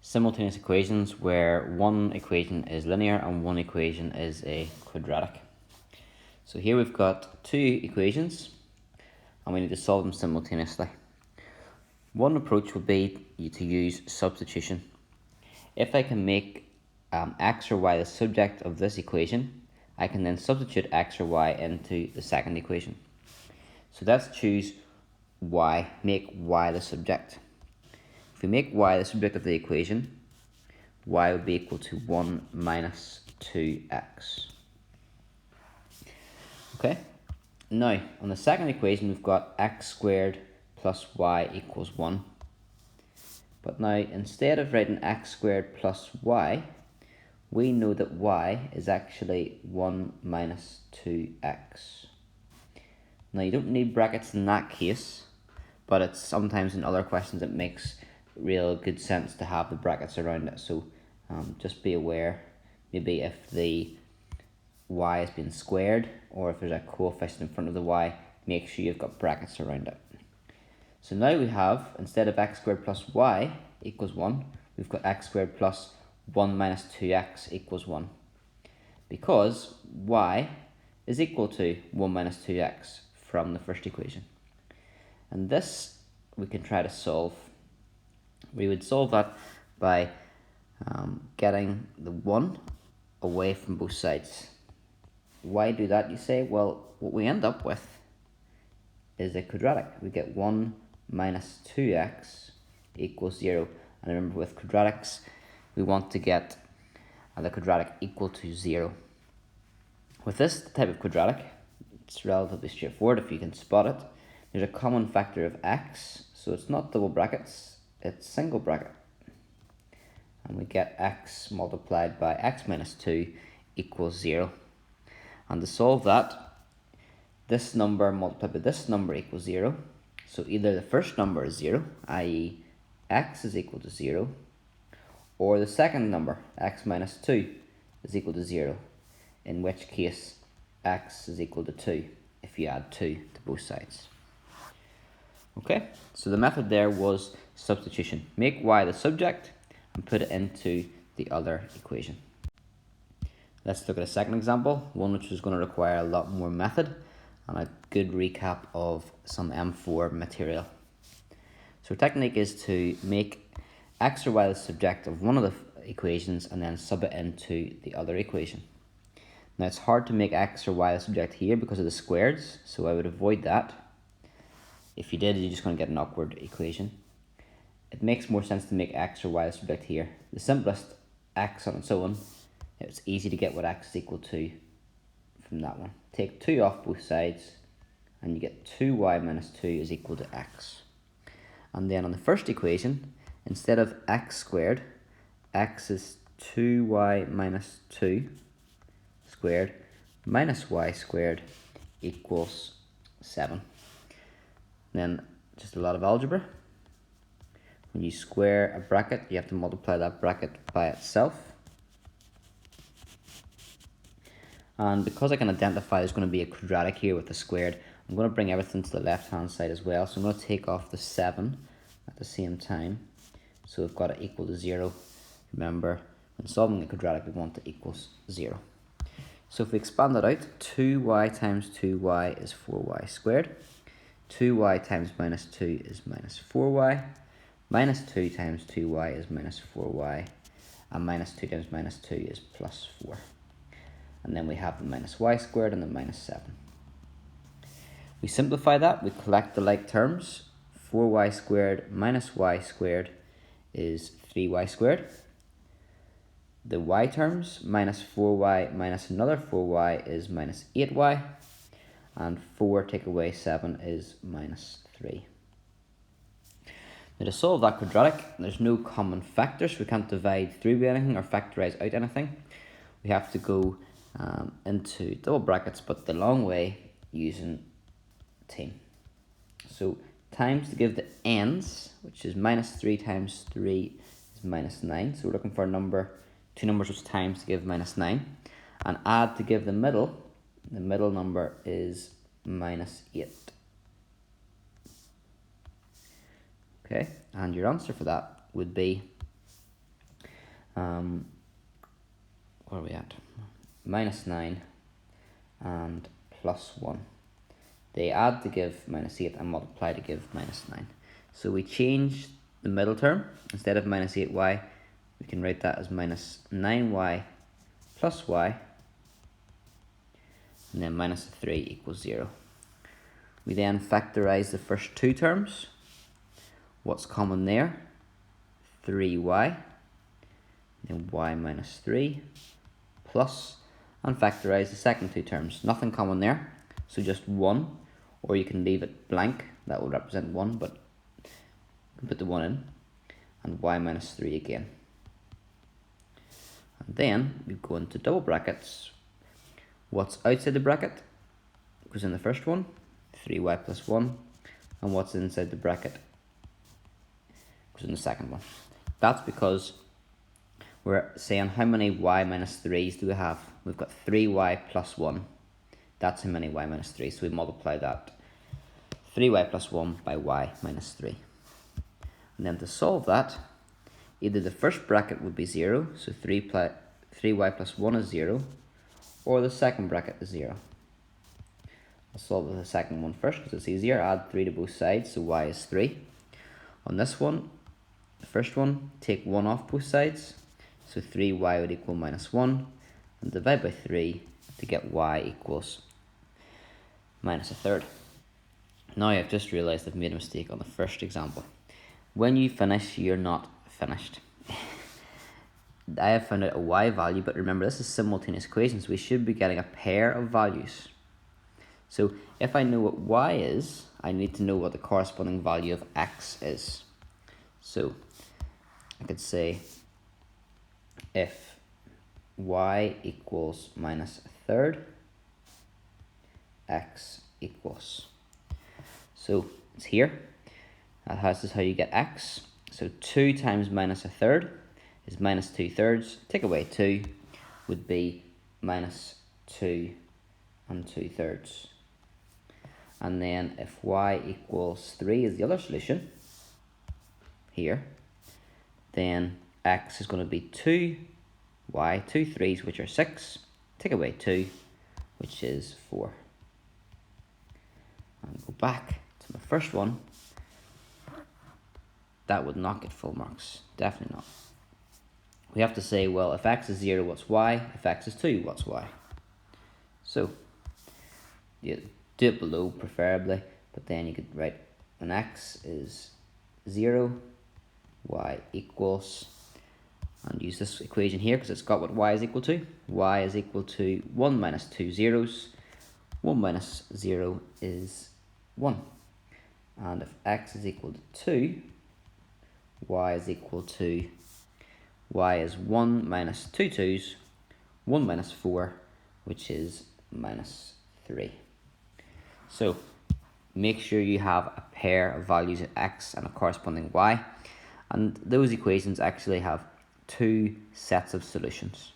simultaneous equations where one equation is linear and one equation is a quadratic. So here we've got two equations and we need to solve them simultaneously. One approach would be to use substitution. If I can make x or y the subject of this equation, I can then substitute x or y into the second equation. So let's choose y, make y the subject. If we make y the subject of the equation, y would be equal to 1 minus 2x. Okay, now on the second equation we've got x squared plus y equals 1. But now instead of writing x squared plus y, we know that y is actually 1 minus 2x. Now you don't need brackets in that case, but it's sometimes in other questions it makes real good sense to have the brackets around it. So just be aware, maybe if the y has been squared or if there's a coefficient in front of the y, make sure you've got brackets around it. So now we have, instead of x squared plus y equals 1, we've got x squared plus 1 minus 2x equals 1. Because y is equal to 1 minus 2x from the first equation. And this we can try to solve. We would solve that by getting the 1 away from both sides. Why do that, you say? Well, what we end up with is a quadratic. We get 1 minus 2x equals 0. And remember, with quadratics, we want to get the quadratic equal to 0. With this type of quadratic, it's relatively straightforward if you can spot it. There's a common factor of x, so it's not double brackets, it's single bracket. And we get x multiplied by x minus 2 equals 0. And to solve that, this number multiplied by this number equals 0. So either the first number is 0, i.e. x is equal to 0, or the second number, x minus 2, is equal to 0, in which case x is equal to 2 if you add 2 to both sides. Okay, so the method there was substitution. Make y the subject and put it into the other equation. Let's look at a second example, one which is going to require a lot more method and a good recap of some M4 material. So our technique is to make x or y the subject of one of the equations and then sub it into the other equation. Now it's hard to make x or y the subject here because of the squares, so I would avoid that. If you did, you're just going to get an awkward equation. It makes more sense to make x or y the subject here. The simplest x on its own, it's easy to get what x is equal to from that one. Take 2 off both sides and you get 2y minus 2 is equal to x. And then on the first equation, instead of x squared, x is 2y minus 2 squared minus y squared equals 7. Then just a lot of algebra. When you square a bracket, you have to multiply that bracket by itself. And because I can identify there's going to be a quadratic here with the squared, I'm going to bring everything to the left hand side as well. So I'm going to take off the 7 at the same time. So we've got it equal to 0. Remember, when solving a quadratic, we want it equals 0. So if we expand that out, 2y times 2y is 4y squared. 2y times minus 2 is minus 4y. Minus 2 times 2y is minus 4y. And minus 2 times minus 2 is plus 4. And then we have the minus y squared and the minus 7. We simplify that, we collect the like terms. 4y squared minus y squared is 3y squared. The y terms, minus 4y minus another 4y is minus 8y. And 4 take away 7 is minus 3. Now to solve that quadratic, there's no common factors. We can't divide through anything or factorize out anything. We have to go into double brackets, but the long way using team. So times to give the ends, which is minus 3 times 3 is minus 9. So we're looking for a number, two numbers which times to give minus 9. And add to give the middle number is minus 8. Okay, and your answer for that would be where are we at? Minus 9 and plus 1. They add to give minus 8 and multiply to give minus 9. So we change the middle term. Instead of minus 8y, we can write that as minus 9y plus y, and then minus 3 equals 0. We then factorize the first two terms. What's common there? 3y, then y minus 3, plus, and factorize the second two terms. Nothing common there, so just 1, or you can leave it blank, that will represent 1, but you can put the 1 in, and y minus 3 again. And then we go into double brackets. What's outside the bracket goes in the first one, 3y plus 1, and what's inside the bracket goes in the second one. That's because we're saying how many y minus 3's do we have? We've got 3y plus 1. That's how many y minus 3. So we multiply that 3y plus 1 by y minus 3. And then to solve that, either the first bracket would be 0, so 3y plus 1 is 0, or the second bracket is 0. I'll solve the second one first because it's easier. Add 3 to both sides, so y is 3. On this one, the first one, take 1 off both sides, so 3y would equal minus 1, and divide by 3 to get y equals minus a third. Now I've just realised I've made a mistake on the first example. When you finish, you're not finished. I have found out a y value, but remember this is simultaneous equations. We should be getting a pair of values. So if I know what y is, I need to know what the corresponding value of x is. So I could say if y equals minus a third, x equals. So it's here. This is how you get x. So 2 times minus a third is minus 2/3. Take away 2 would be minus 2 and 2/3. And then if y equals 3 is the other solution, here, then x is going to be 2y, 2 3's, which are 6. Take away 2, which is 4. And go back to my first one. That would not get full marks. Definitely not. We have to say, well, if x is 0, what's y? If x is 2, what's y? So, you do it below preferably, but then you could write when x is 0, y equals, and use this equation here because it's got what y is equal to. Y is equal to 1 minus 2 zeros. 1 minus 0 is 1. And if x is equal to 2, y is equal to, y is 1 minus 2 2's, 1 minus 4, which is minus 3. So make sure you have a pair of values of x and a corresponding y, and those equations actually have 2 sets of solutions.